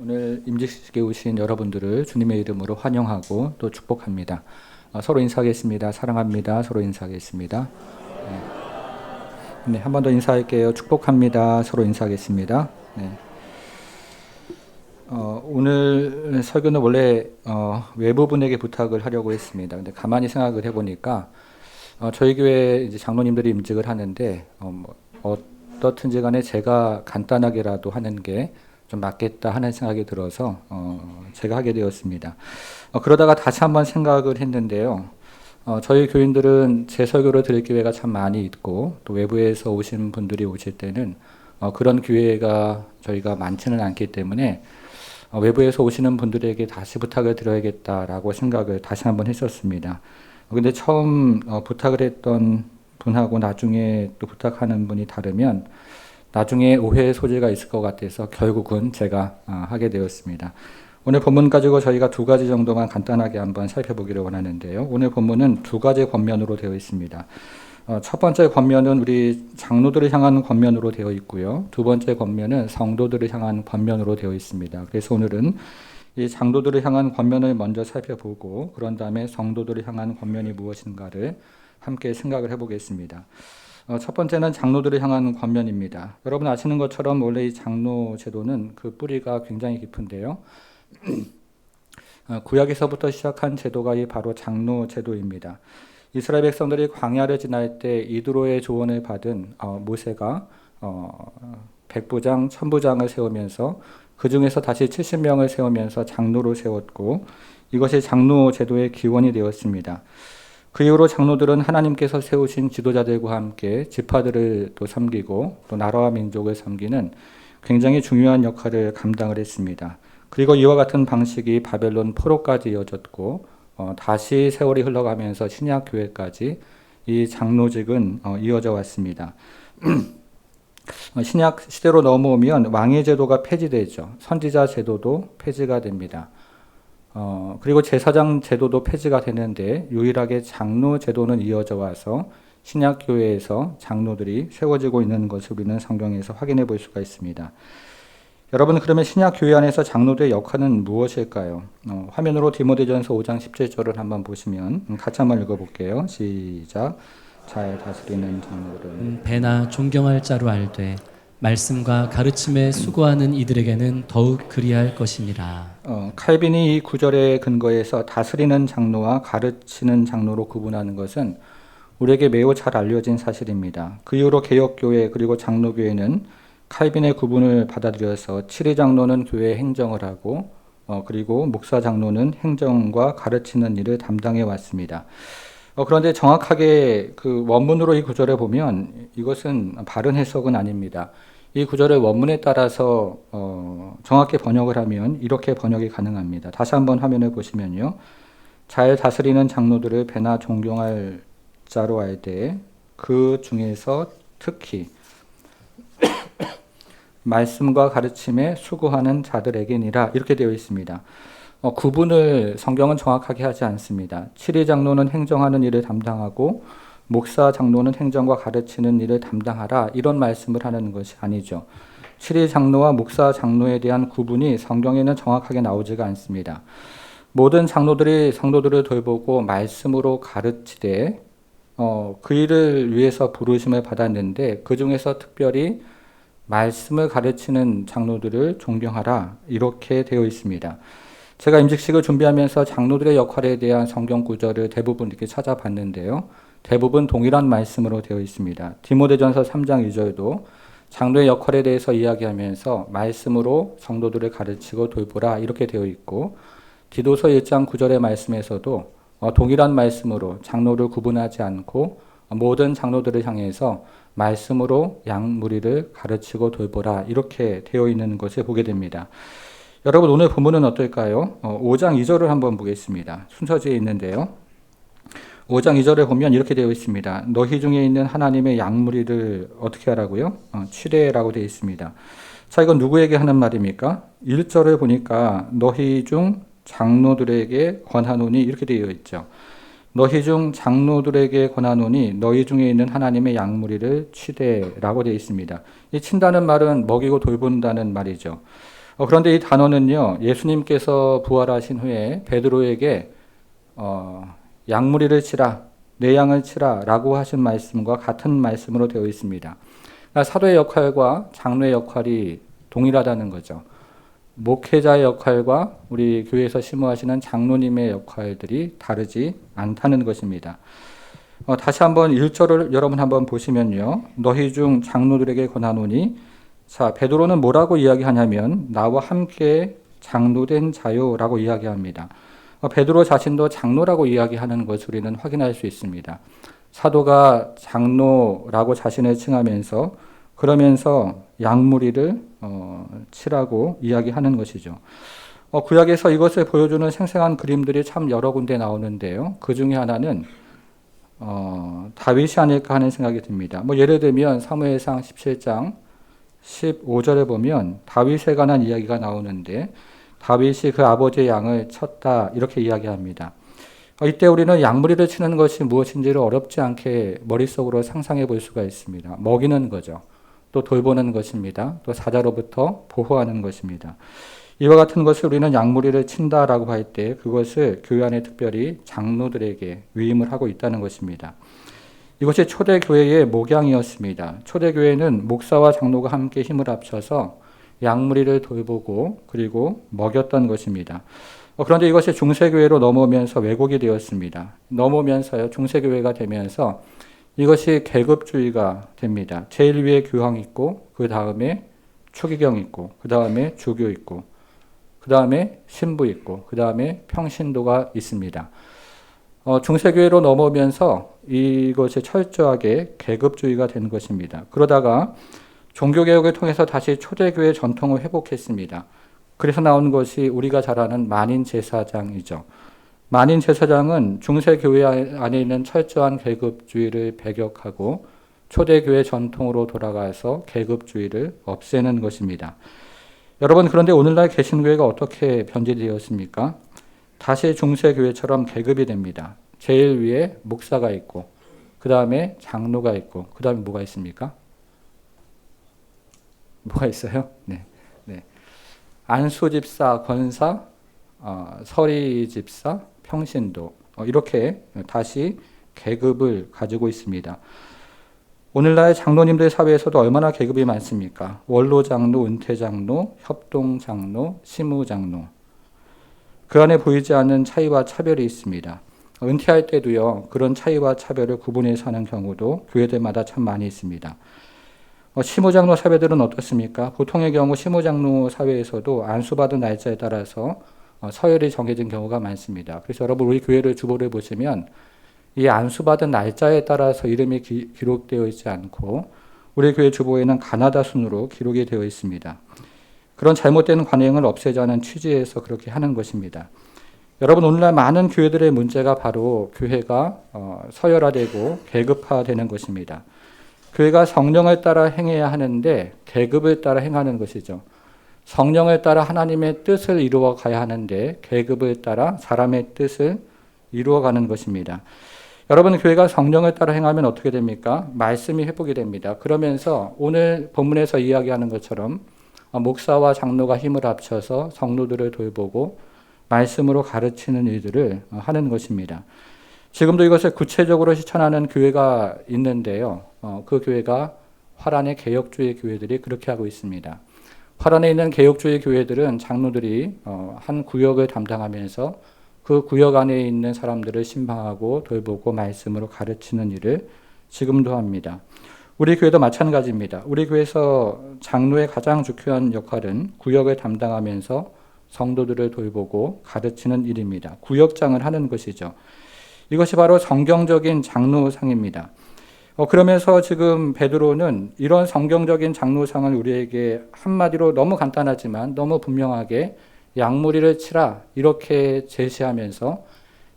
오늘 임직식에 오신 여러분들을 주님의 이름으로 환영하고 또 축복합니다. 서로 인사하겠습니다. 사랑합니다. 서로 인사하겠습니다. 네, 한 번 더 인사할게요. 축복합니다. 서로 인사하겠습니다. 네. 오늘 설교는 원래 외부분에게 부탁을 하려고 했습니다. 근데 가만히 생각을 해보니까 저희 교회 이제 장로님들이 임직을 하는데 어떻든지 간에 제가 간단하게라도 하는 게 좀 맞겠다 하는 생각이 들어서 제가 하게 되었습니다. 그러다가 다시 한번 생각을 했는데요. 저희 교인들은 제 설교를 들을 기회가 참 많이 있고 또 외부에서 오신 분들이 오실 때는 그런 기회가 저희가 많지는 않기 때문에 외부에서 오시는 분들에게 다시 부탁을 드려야겠다라고 생각을 다시 한번 했었습니다. 근데 처음 부탁을 했던 분하고 나중에 또 부탁하는 분이 다르면 나중에 오해의 소지가 있을 것 같아서 결국은 제가 하게 되었습니다. 오늘 본문 가지고 저희가 두 가지 정도만 간단하게 한번 살펴보기를 원하는데요. 오늘 본문은 두 가지 권면으로 되어 있습니다. 첫 번째 권면은 우리 장로들을 향한 권면으로 되어 있고요. 두 번째 권면은 성도들을 향한 권면으로 되어 있습니다. 그래서 오늘은 이 장로들을 향한 권면을 먼저 살펴보고 그런 다음에 성도들을 향한 권면이 무엇인가를 함께 생각을 해보겠습니다. 첫 번째는 장로들을 향한 권면입니다. 여러분 아시는 것처럼 원래 이 장로 제도는 그 뿌리가 굉장히 깊은데요. 구약에서부터 시작한 제도가 바로 장로 제도입니다. 이스라엘 백성들이 광야를 지날 때 이드로의 조언을 받은 모세가 백부장, 천부장을 세우면서 그 중에서 다시 70명을 세우면서 장로로 세웠고 이것이 장로 제도의 기원이 되었습니다. 그 이후로 장로들은 하나님께서 세우신 지도자들과 함께 지파들을 또 섬기고 또 나라와 민족을 섬기는 굉장히 중요한 역할을 감당을 했습니다. 그리고 이와 같은 방식이 바벨론 포로까지 이어졌고 다시 세월이 흘러가면서 신약 교회까지 이 장로직은 이어져 왔습니다. 신약 시대로 넘어오면 왕의 제도가 폐지되죠. 선지자 제도도 폐지가 됩니다. 그리고 제사장 제도도 폐지가 되는데 유일하게 장로 제도는 이어져 와서 신약 교회에서 장로들이 세워지고 있는 것을 우리는 성경에서 확인해 볼 수가 있습니다. 여러분 그러면 신약 교회 안에서 장로들의 역할은 무엇일까요? 화면으로 디모데전서 5장 17절을 한번 보시면 같이 한번 읽어볼게요. 시작. 잘 다스리는 장로들은 배나 존경할 자로 알되 말씀과 가르침에 수고하는 이들에게는 더욱 그리할 것이니라. 칼빈이 이 구절의 근거에서 다스리는 장로와 가르치는 장로로 구분하는 것은 우리에게 매우 잘 알려진 사실입니다. 그 이후로 개혁교회 그리고 장로교회는 칼빈의 구분을 받아들여서 7위 장로는 교회 행정을 하고 그리고 목사 장로는 행정과 가르치는 일을 담당해 왔습니다. 그런데 정확하게 그 원문으로 이 구절을 보면 이것은 바른 해석은 아닙니다. 이 구절의 원문에 따라서 정확히 번역을 하면 이렇게 번역이 가능합니다. 다시 한번 화면을 보시면요. 잘 다스리는 장로들을 배나 존경할 자로 알되 그 중에서 특히 말씀과 가르침에 수고하는 자들에게니라 이렇게 되어 있습니다. 구분을 성경은 정확하게 하지 않습니다. 7위 장로는 행정하는 일을 담당하고 목사 장로는 행정과 가르치는 일을 담당하라 이런 말씀을 하는 것이 아니죠. 7위 장로와 목사 장로에 대한 구분이 성경에는 정확하게 나오지가 않습니다. 모든 장로들이 성도들을 돌보고 말씀으로 가르치되 그 일을 위해서 부르심을 받았는데 그 중에서 특별히 말씀을 가르치는 장로들을 존경하라 이렇게 되어 있습니다. 제가 임직식을 준비하면서 장로들의 역할에 대한 성경 구절을 대부분 이렇게 찾아봤는데요. 대부분 동일한 말씀으로 되어 있습니다. 디모데전서 3장 2절도 장로의 역할에 대해서 이야기하면서 말씀으로 성도들을 가르치고 돌보라 이렇게 되어 있고 디도서 1장 9절의 말씀에서도 동일한 말씀으로 장로를 구분하지 않고 모든 장로들을 향해서 말씀으로 양무리를 가르치고 돌보라 이렇게 되어 있는 것을 보게 됩니다. 여러분 오늘 본문은 어떨까요? 5장 2절을 한번 보겠습니다. 순서지에 있는데요. 5장 2절에 보면 이렇게 되어 있습니다. 너희 중에 있는 하나님의 양무리를 어떻게 하라고요? 취대라고 되어 있습니다. 자, 이건 누구에게 하는 말입니까? 1절을 보니까 너희 중 장로들에게 권하노니 이렇게 되어 있죠. 너희 중 장로들에게 권하노니 너희 중에 있는 하나님의 양무리를 취대라고 되어 있습니다. 이 친다는 말은 먹이고 돌본다는 말이죠. 그런데 이 단어는요, 예수님께서 부활하신 후에 베드로에게 양무리를 치라, 내 양을 치라 라고 하신 말씀과 같은 말씀으로 되어 있습니다. 그러니까 사도의 역할과 장로의 역할이 동일하다는 거죠. 목회자의 역할과 우리 교회에서 심호하시는 장로님의 역할들이 다르지 않다는 것입니다. 다시 한번 1절을 여러분 한번 보시면요. 너희 중 장로들에게 권하노니, 자, 베드로는 뭐라고 이야기하냐면 나와 함께 장로된 자요라고 이야기합니다. 베드로 자신도 장로라고 이야기하는 것을 우리는 확인할 수 있습니다. 사도가 장로라고 자신을 칭하면서 그러면서 양무리를 치라고 이야기하는 것이죠. 구약에서 이것을 보여주는 생생한 그림들이 참 여러 군데 나오는데요. 그 중에 하나는 다윗이 아닐까 하는 생각이 듭니다. 예를 들면 사무엘상 17장 15절에 보면 다윗에 관한 이야기가 나오는데 다윗이 그 아버지의 양을 쳤다 이렇게 이야기합니다. 이때 우리는 양무리를 치는 것이 무엇인지를 어렵지 않게 머릿속으로 상상해 볼 수가 있습니다. 먹이는 거죠. 또 돌보는 것입니다. 또 사자로부터 보호하는 것입니다. 이와 같은 것을 우리는 양무리를 친다라고 할 때 그것을 교회 안에 특별히 장로들에게 위임을 하고 있다는 것입니다. 이것이 초대교회의 목양이었습니다. 초대교회는 목사와 장로가 함께 힘을 합쳐서 양무리를 돌보고 그리고 먹였던 것입니다. 그런데 이것이 중세교회로 넘어오면서 왜곡이 되었습니다. 넘어오면서요, 중세교회가 되면서 이것이 계급주의가 됩니다. 제일 위에 교황 있고, 그 다음에 추기경 있고, 그 다음에 주교 있고, 그 다음에 신부 있고, 그 다음에 평신도가 있습니다. 중세교회로 넘어오면서 이것이 철저하게 계급주의가 된 것입니다. 그러다가 종교개혁을 통해서 다시 초대교회 전통을 회복했습니다. 그래서 나온 것이 우리가 잘 아는 만인제사장이죠. 만인제사장은 중세교회 안에 있는 철저한 계급주의를 배격하고 초대교회 전통으로 돌아가서 계급주의를 없애는 것입니다. 여러분, 그런데 오늘날 개신교회가 어떻게 변질되었습니까? 다시 중세교회처럼 계급이 됩니다. 제일 위에 목사가 있고, 그 다음에 장로가 있고, 그 다음에 뭐가 있습니까? 뭐가 있어요? 네. 안수집사, 권사, 서리집사, 평신도, 이렇게 다시 계급을 가지고 있습니다. 오늘날 장로님들 사회에서도 얼마나 계급이 많습니까? 원로장로, 은퇴장로, 협동장로, 시무장로. 그 안에 보이지 않는 차이와 차별이 있습니다. 은퇴할 때도요, 그런 차이와 차별을 구분해서 하는 경우도 교회들마다 참 많이 있습니다. 시무장로 사회들은 어떻습니까? 보통의 경우 시무장로 사회에서도 안수받은 날짜에 따라서 서열이 정해진 경우가 많습니다. 그래서 여러분, 우리 교회를 주보를 보시면 이 안수받은 날짜에 따라서 이름이 기록되어 있지 않고 우리 교회 주보에는 가나다 순으로 기록이 되어 있습니다. 그런 잘못된 관행을 없애자는 취지에서 그렇게 하는 것입니다. 여러분, 오늘날 많은 교회들의 문제가 바로 교회가 서열화되고 계급화되는 것입니다. 교회가 성령을 따라 행해야 하는데 계급을 따라 행하는 것이죠. 성령을 따라 하나님의 뜻을 이루어 가야 하는데 계급을 따라 사람의 뜻을 이루어가는 것입니다. 여러분, 교회가 성령을 따라 행하면 어떻게 됩니까? 말씀이 회복이 됩니다. 그러면서 오늘 본문에서 이야기하는 것처럼 목사와 장로가 힘을 합쳐서 성도들을 돌보고 말씀으로 가르치는 일들을 하는 것입니다. 지금도 이것을 구체적으로 실천하는 교회가 있는데요. 그 교회가 화란의 개혁주의 교회들이 그렇게 하고 있습니다. 화란에 있는 개혁주의 교회들은 장로들이 한 구역을 담당하면서 그 구역 안에 있는 사람들을 신방하고 돌보고 말씀으로 가르치는 일을 지금도 합니다. 우리 교회도 마찬가지입니다. 우리 교회에서 장로의 가장 중요한 역할은 구역을 담당하면서 성도들을 돌보고 가르치는 일입니다. 구역장을 하는 것이죠. 이것이 바로 성경적인 장로상입니다. 그러면서 지금 베드로는 이런 성경적인 장로상을 우리에게 한마디로 너무 간단하지만 너무 분명하게 양무리를 치라 이렇게 제시하면서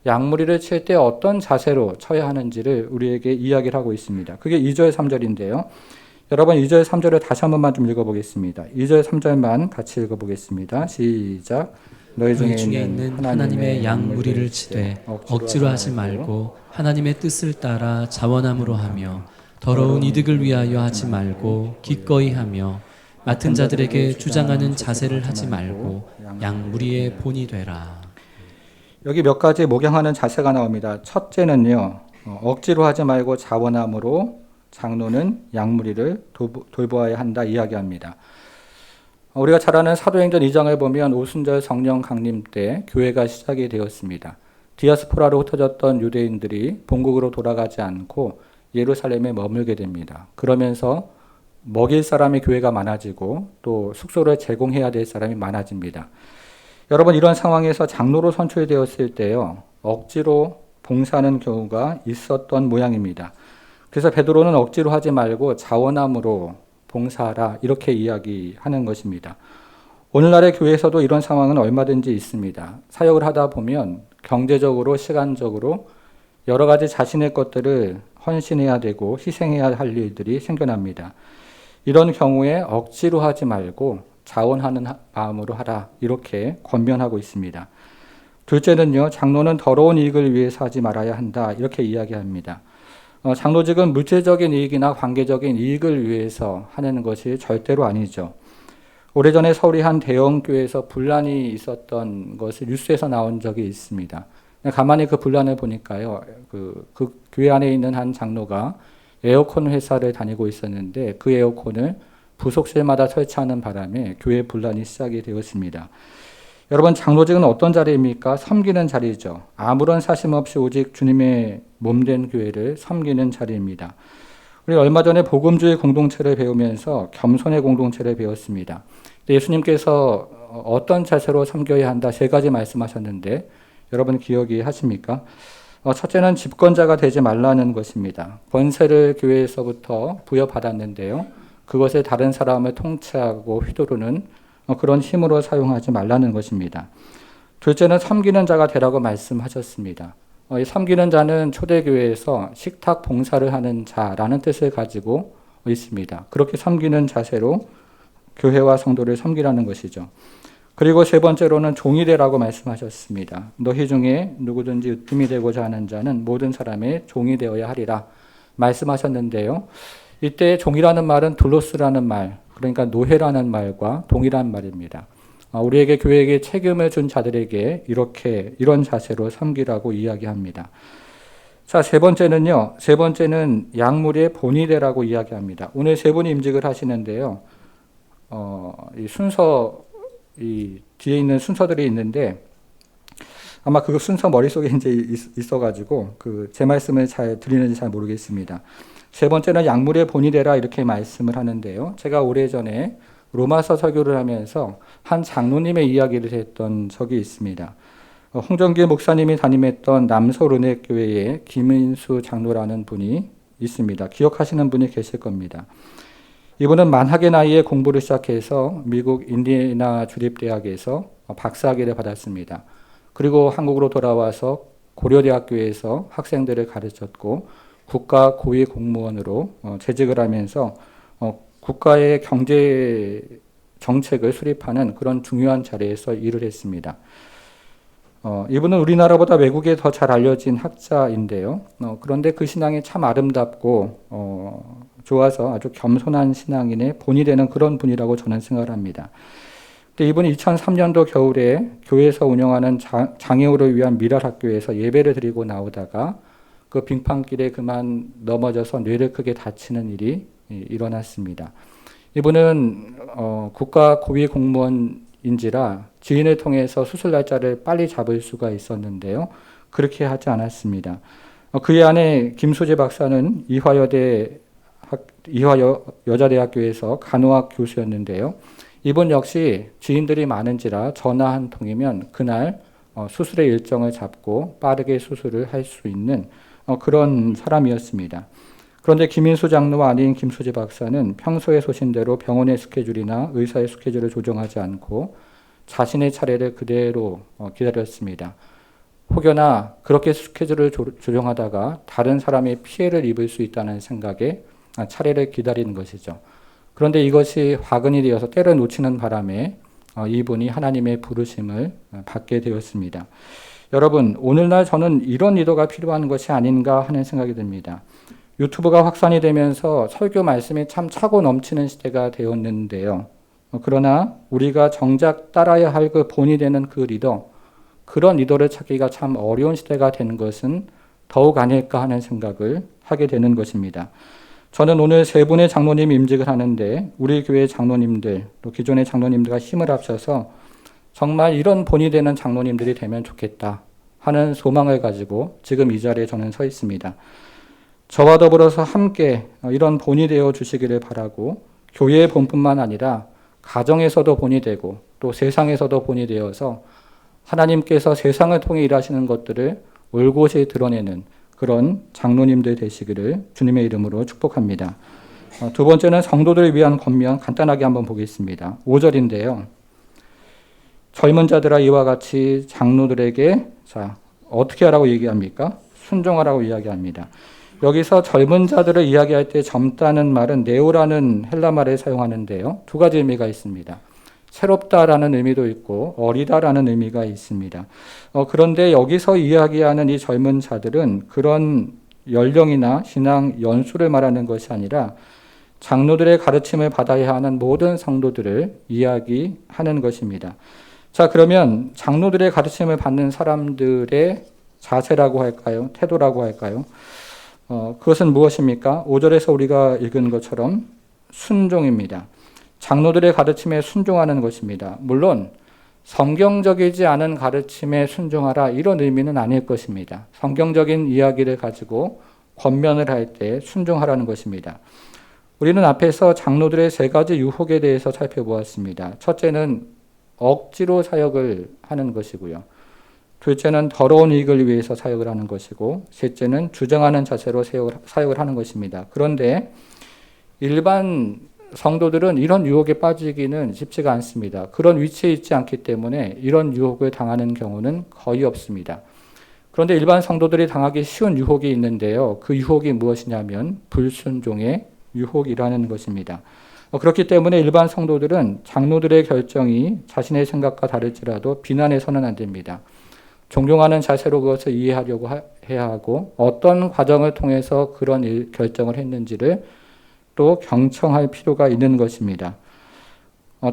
양무리를 칠 때 어떤 자세로 쳐야 하는지를 우리에게 이야기를 하고 있습니다. 그게 2절 3절인데요. 여러분, 2절 3절을 다시 한 번만 좀 읽어보겠습니다. 2절 3절만 같이 읽어보겠습니다. 시작. 너희 중에 있는 하나님의 양무리를 치되 억지로 하지 말고 하나님의 뜻을 따라 자원함으로 하며 더러운 이득을 위하여 하지 말고 기꺼이 하며 맡은 자들에게 주장하는 자세를 하지 말고 양 무리의 본이 되라. 여기 몇 가지 목양하는 자세가 나옵니다. 첫째는요, 억지로 하지 말고 자원함으로 장로는 양무리를 돌보아야 한다 이야기합니다. 우리가 잘 아는 사도행전 2장을 보면 오순절 성령 강림 때 교회가 시작이 되었습니다. 디아스포라로 흩어졌던 유대인들이 본국으로 돌아가지 않고 예루살렘에 머물게 됩니다. 그러면서 먹일 사람이 교회가 많아지고 또 숙소를 제공해야 될 사람이 많아집니다. 여러분, 이런 상황에서 장로로 선출되었을 때요, 억지로 봉사하는 경우가 있었던 모양입니다. 그래서 베드로는 억지로 하지 말고 자원함으로 봉사하라 이렇게 이야기하는 것입니다. 오늘날의 교회에서도 이런 상황은 얼마든지 있습니다. 사역을 하다 보면 경제적으로, 시간적으로 여러 가지 자신의 것들을 헌신해야 되고 희생해야 할 일들이 생겨납니다. 이런 경우에 억지로 하지 말고 자원하는 마음으로 하라 이렇게 권면하고 있습니다. 둘째는요, 장로는 더러운 이익을 위해서 하지 말아야 한다 이렇게 이야기합니다. 장로직은 물질적인 이익이나 관계적인 이익을 위해서 하는 것이 절대로 아니죠. 오래전에 서울의 한 대형 교회에서 분란이 있었던 것을 뉴스에서 나온 적이 있습니다. 가만히 그 분란을 보니까요, 그 교회 안에 있는 한 장로가 에어컨 회사를 다니고 있었는데 그 에어컨을 부속실마다 설치하는 바람에 교회 분란이 시작이 되었습니다. 여러분, 장로직은 어떤 자리입니까? 섬기는 자리죠. 아무런 사심 없이 오직 주님의 몸된 교회를 섬기는 자리입니다. 우리 얼마 전에 복음주의 공동체를 배우면서 겸손의 공동체를 배웠습니다. 예수님께서 어떤 자세로 섬겨야 한다 3가지 말씀하셨는데 여러분 기억이 하십니까? 첫째는 집권자가 되지 말라는 것입니다. 권세를 교회에서부터 부여받았는데요. 그것을 다른 사람을 통치하고 휘두르는 그런 힘으로 사용하지 말라는 것입니다. 둘째는 섬기는 자가 되라고 말씀하셨습니다. 이 섬기는 자는 초대교회에서 식탁 봉사를 하는 자라는 뜻을 가지고 있습니다. 그렇게 섬기는 자세로 교회와 성도를 섬기라는 것이죠. 그리고 세 번째로는 종이 되라고 말씀하셨습니다. 너희 중에 누구든지 으뜸이 되고자 하는 자는 모든 사람의 종이 되어야 하리라 말씀하셨는데요. 이때 종이라는 말은 둘로스라는 말, 그러니까 노예라는 말과 동일한 말입니다. 우리에게 교회에게 책임을 준 자들에게 이런 자세로 섬기라고 이야기합니다. 자, 세 번째는 양무리의 본이 되라고 이야기합니다. 오늘 3분이 임직을 하시는데요. 이 뒤에 있는 순서들이 있는데 아마 그 순서 머릿속에 이제 있어가지고 제 말씀을 잘 드리는지 잘 모르겠습니다. 세 번째는 양무리의 본이 되라 이렇게 말씀을 하는데요. 제가 오래전에 로마서 설교를 하면서 한 장로님의 이야기를 했던 적이 있습니다. 홍정길 목사님이 담임했던 남서론액교회에 김인수 장로라는 분이 있습니다. 기억하시는 분이 계실 겁니다. 이분은 만학의 나이에 공부를 시작해서 미국 인디애나 주립대학에서 박사학위를 받았습니다. 그리고 한국으로 돌아와서 고려대학교에서 학생들을 가르쳤고 국가 고위 공무원으로 재직을 하면서 국가의 경제 정책을 수립하는 그런 중요한 자리에서 일을 했습니다. 이분은 우리나라보다 외국에 더 잘 알려진 학자인데요. 그런데 그 신앙이 참 아름답고 좋아서 아주 겸손한 신앙인의 본이 되는 그런 분이라고 저는 생각을 합니다. 근데 이분이 2003년도 겨울에 교회에서 운영하는 장애우를 위한 미랄학교에서 예배를 드리고 나오다가 그 빙판길에 그만 넘어져서 뇌를 크게 다치는 일이 일어났습니다. 이분은 국가 고위 공무원인지라 지인을 통해서 수술 날짜를 빨리 잡을 수가 있었는데요. 그렇게 하지 않았습니다. 그의 아내 김수지 박사는 이화여자대학교에서 간호학 교수였는데요. 이분 역시 지인들이 많은지라 전화 한 통이면 그날 수술의 일정을 잡고 빠르게 수술을 할 수 있는 그런 사람이었습니다. 그런데 김인수 장로와 아내인 김수지 박사는 평소에 소신대로 병원의 스케줄이나 의사의 스케줄을 조정하지 않고 자신의 차례를 그대로 기다렸습니다. 혹여나 그렇게 스케줄을 조정하다가 다른 사람이 피해를 입을 수 있다는 생각에 차례를 기다리는 것이죠. 그런데 이것이 화근이 되어서 때를 놓치는 바람에 이분이 하나님의 부르심을 받게 되었습니다. 여러분, 오늘날 저는 이런 리더가 필요한 것이 아닌가 하는 생각이 듭니다. 유튜브가 확산이 되면서 설교 말씀이 참 차고 넘치는 시대가 되었는데요. 그러나 우리가 정작 따라야 할 그 본이 되는 그 리더, 그런 리더를 찾기가 참 어려운 시대가 된 것은 더욱 아닐까 하는 생각을 하게 되는 것입니다. 저는 오늘 세 분의 장로님 임직을 하는데 우리 교회 장로님들, 또 기존의 장로님들과 힘을 합쳐서 정말 이런 본이 되는 장로님들이 되면 좋겠다 하는 소망을 가지고 지금 이 자리에 저는 서 있습니다. 저와 더불어서 함께 이런 본이 되어 주시기를 바라고 교회의 본뿐만 아니라 가정에서도 본이 되고 또 세상에서도 본이 되어서 하나님께서 세상을 통해 일하시는 것들을 올곧이 드러내는 그런 장로님들 되시기를 주님의 이름으로 축복합니다. 두 번째는 성도들을 위한 권면 간단하게 한번 보겠습니다. 5절인데요. 젊은 자들아 이와 같이 장로들에게 어떻게 하라고 얘기합니까? 순종하라고 이야기합니다. 여기서 젊은 자들을 이야기할 때 젊다는 말은 네오라는 헬라 말을 사용하는데요. 두 가지 의미가 있습니다. 새롭다라는 의미도 있고 어리다라는 의미가 있습니다. 그런데 여기서 이야기하는 이 젊은 자들은 그런 연령이나 신앙 연수를 말하는 것이 아니라 장로들의 가르침을 받아야 하는 모든 성도들을 이야기하는 것입니다. 자, 그러면 장로들의 가르침을 받는 사람들의 자세라고 할까요? 태도라고 할까요? 그것은 무엇입니까? 5절에서 우리가 읽은 것처럼 순종입니다. 장로들의 가르침에 순종하는 것입니다. 물론 성경적이지 않은 가르침에 순종하라 이런 의미는 아닐 것입니다. 성경적인 이야기를 가지고 권면을 할 때 순종하라는 것입니다. 우리는 앞에서 장로들의 세 가지 유혹에 대해서 살펴보았습니다. 첫째는 억지로 사역을 하는 것이고요. 둘째는 더러운 이익을 위해서 사역을 하는 것이고, 셋째는 주장하는 자세로 사역을 하는 것입니다. 그런데 일반 성도들은 이런 유혹에 빠지기는 쉽지가 않습니다. 그런 위치에 있지 않기 때문에 이런 유혹을 당하는 경우는 거의 없습니다. 그런데 일반 성도들이 당하기 쉬운 유혹이 있는데요. 그 유혹이 무엇이냐면 불순종의 유혹이라는 것입니다. 그렇기 때문에 일반 성도들은 장로들의 결정이 자신의 생각과 다를지라도 비난해서는 안 됩니다. 존경하는 자세로 그것을 이해하려고 해야 하고 어떤 과정을 통해서 그런 결정을 했는지를 또 경청할 필요가 있는 것입니다.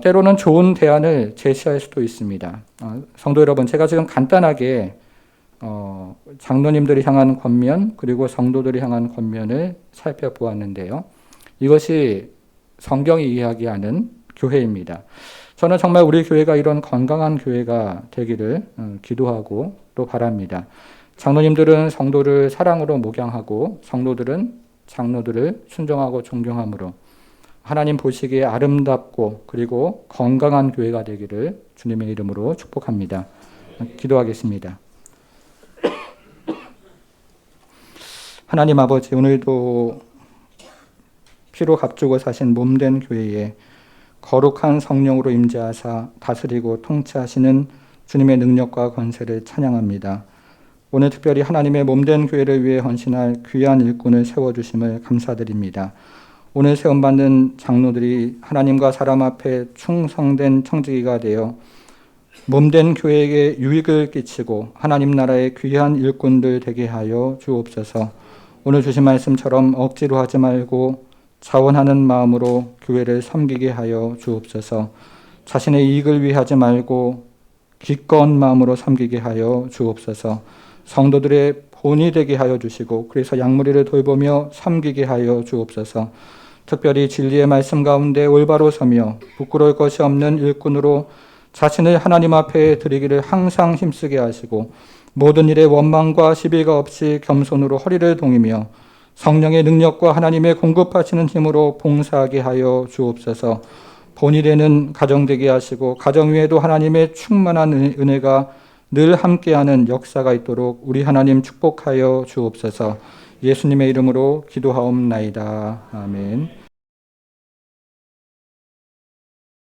때로는 좋은 대안을 제시할 수도 있습니다. 성도 여러분, 제가 지금 간단하게 장로님들이 향한 권면 그리고 성도들이 향한 권면을 살펴보았는데요. 이것이 성경이 이야기하는 교회입니다. 저는 정말 우리 교회가 이런 건강한 교회가 되기를 기도하고 또 바랍니다. 장로님들은 성도를 사랑으로 목양하고 성도들은 장로들을 순종하고 존경함으로 하나님 보시기에 아름답고 그리고 건강한 교회가 되기를 주님의 이름으로 축복합니다. 기도하겠습니다. 하나님 아버지, 오늘도 피로 값주고 사신 몸된 교회에 거룩한 성령으로 임재하사 다스리고 통치하시는 주님의 능력과 권세를 찬양합니다. 오늘 특별히 하나님의 몸된 교회를 위해 헌신할 귀한 일꾼을 세워주심을 감사드립니다. 오늘 세움받는 장로들이 하나님과 사람 앞에 충성된 청지기가 되어 몸된 교회에게 유익을 끼치고 하나님 나라의 귀한 일꾼들 되게 하여 주옵소서. 오늘 주신 말씀처럼 억지로 하지 말고 자원하는 마음으로 교회를 섬기게 하여 주옵소서. 자신의 이익을 위해 하지 말고 기꺼운 마음으로 섬기게 하여 주옵소서. 성도들의 본이 되게 하여 주시고 그래서 양무리를 돌보며 섬기게 하여 주옵소서. 특별히 진리의 말씀 가운데 올바로 서며 부끄러울 것이 없는 일꾼으로 자신을 하나님 앞에 드리기를 항상 힘쓰게 하시고 모든 일에 원망과 시비가 없이 겸손으로 허리를 동이며 성령의 능력과 하나님의 공급하시는 힘으로 봉사하게 하여 주옵소서. 본이 되는 가정 되게 하시고 가정 위에도 하나님의 충만한 은혜가 늘 함께하는 역사가 있도록 우리 하나님 축복하여 주옵소서. 예수님의 이름으로 기도하옵나이다. 아멘.